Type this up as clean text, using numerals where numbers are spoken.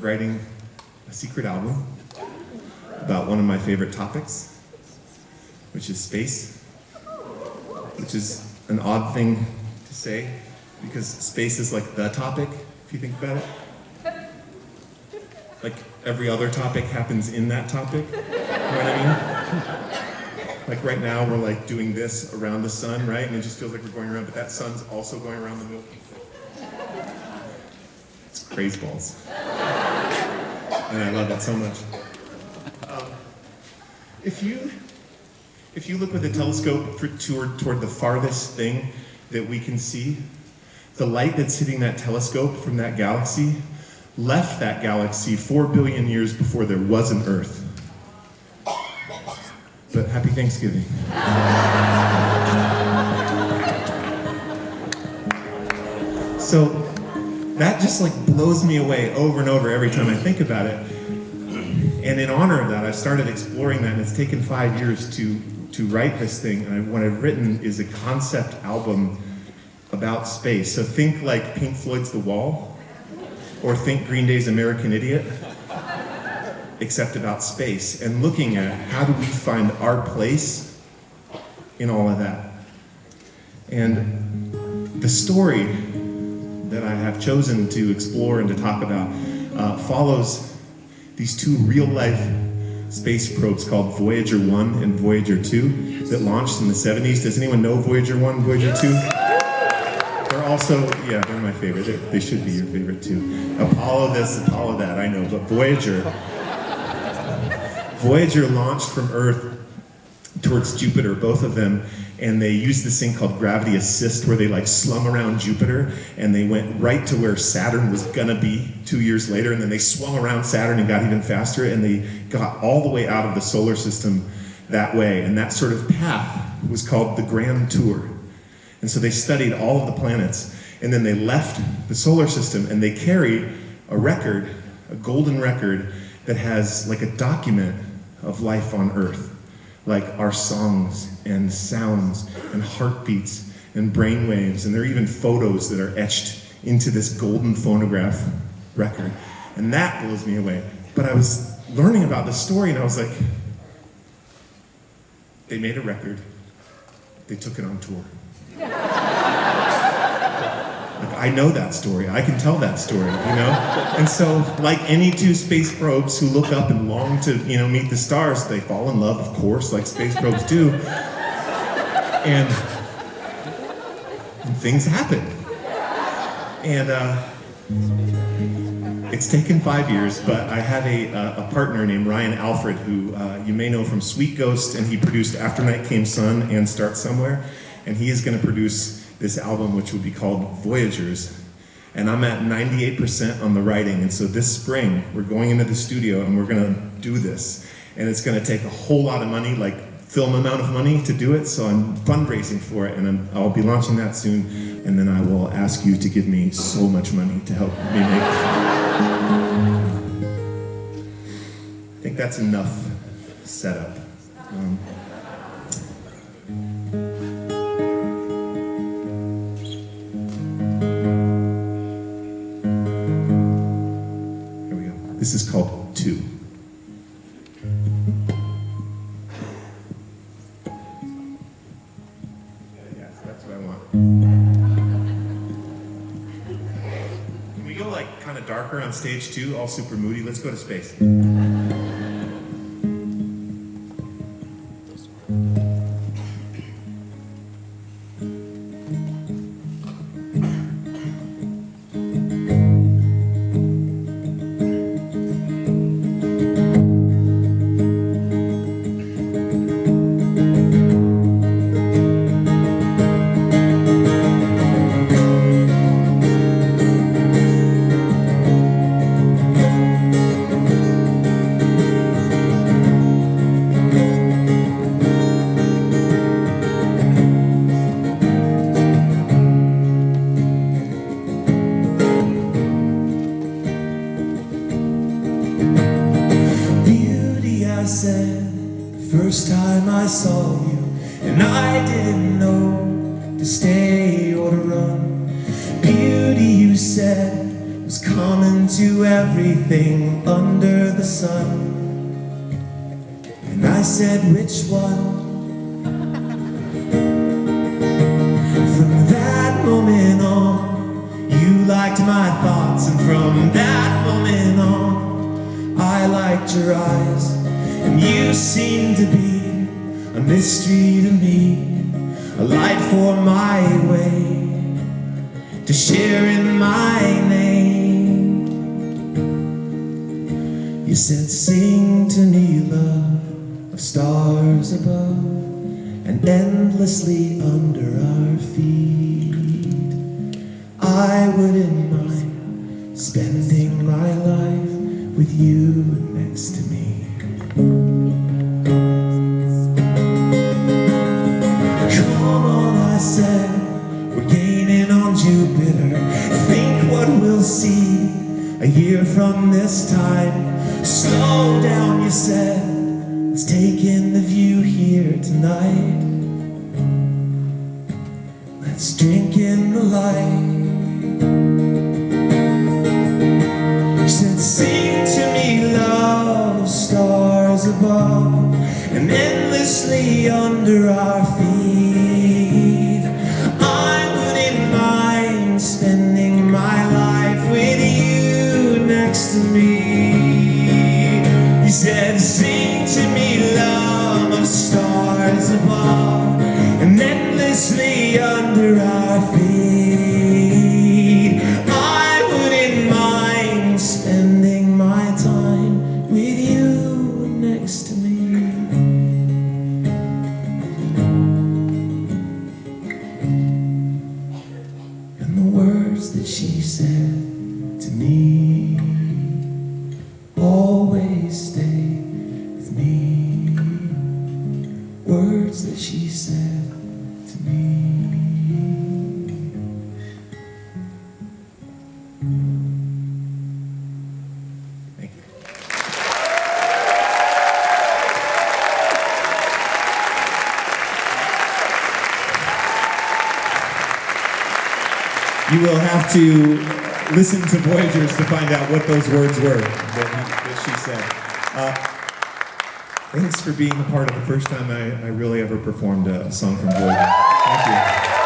writing a secret album about one of my favorite topics, which is space, which is an odd thing to say because space is like the topic, if you think about it. Like every other topic happens in that topic, you know what I mean? Like right now we're like doing this around the sun, right? And it just feels like we're going around, but that sun's also going around the Milky Way. It's crazy balls. And I love that so much. If you look with a telescope toward the farthest thing that we can see, the light that's hitting that telescope from that galaxy left that galaxy 4 billion years before there was an Earth. But happy Thanksgiving. So that just like blows me away over and over every time I think about it. And in honor of that, I started exploring that, and it's taken 5 years to write this thing. And what I've written is a concept album about space. So think like Pink Floyd's The Wall, or think Green Day's American Idiot, except about space, and looking at how do we find our place in all of that. And the story that I have chosen to explore and to talk about follows these two real-life space probes called Voyager 1 and Voyager 2 that launched in the 70s. Does anyone know Voyager 1 and Voyager 2? They're also, yeah, they're my favorite. They should be your favorite too. Apollo this, Apollo that, I know, but Voyager launched from Earth towards Jupiter, both of them, and they used this thing called gravity assist where they like slung around Jupiter and they went right to where Saturn was gonna be 2 years later, and then they swung around Saturn and got even faster, and they got all the way out of the solar system that way. And that sort of path was called the Grand Tour. And so they studied all of the planets, and then they left the solar system, and they carry a record, a golden record that has like a document of life on Earth. Like our songs and sounds and heartbeats and brainwaves, and there are even photos that are etched into this golden phonograph record. And that blows me away. But I was learning about this story and I was like, they made a record, they took it on tour. Like, I know that story, I can tell that story, you know? And so, like any two space probes who look up and long to, you know, meet the stars, they fall in love, of course, like space probes do. And things happen. And it's taken 5 years, but I have a partner named Ryan Alfred, who you may know from Sweet Ghost, and he produced After Night Came Sun and Start Somewhere. And he is going to produce this album, which would be called Voyagers. And I'm at 98% on the writing. And so this spring, we're going into the studio and we're going to do this. And it's going to take a whole lot of money, like film amount of money to do it. So I'm fundraising for it, and I'll be launching that soon. And then I will ask you to give me so much money to help me make it. I think that's enough setup. This is called 2. Yes, that's what I want. Can we go like kind of darker on stage 2, all super moody? Let's go to space. First time I saw you, and I didn't know to stay or to run. Beauty, you said, was coming to everything under the sun. And I said, which one? From that moment on, you liked my thoughts, and from that moment on, I liked your eyes. And you seemed to be a mystery to me, a light for my way, to share in my name. You said, sing to me, love, of stars above and endlessly under our feet. I wouldn't mind spending my life with you next to me. Come on, I said, we're gaining on Jupiter. Think what we'll see a year from this time. Slow down, you said, let's take in the view here tonight. Let's drink in the light. You said, sing to me, love, of stars above and endlessly under our feet. I wouldn't mind spending my life with you next to me. You said, sing to me, love, of stars above and endlessly under our feet. I wouldn't mind spending my time with you next to me. And the words that she said to me always stay with me. Words that she said to me. Thank you. You will have to listen to Voyagers to find out what those words were that she said. Thanks for being a part of the first time I really ever performed a song from Voyagers. Thank you.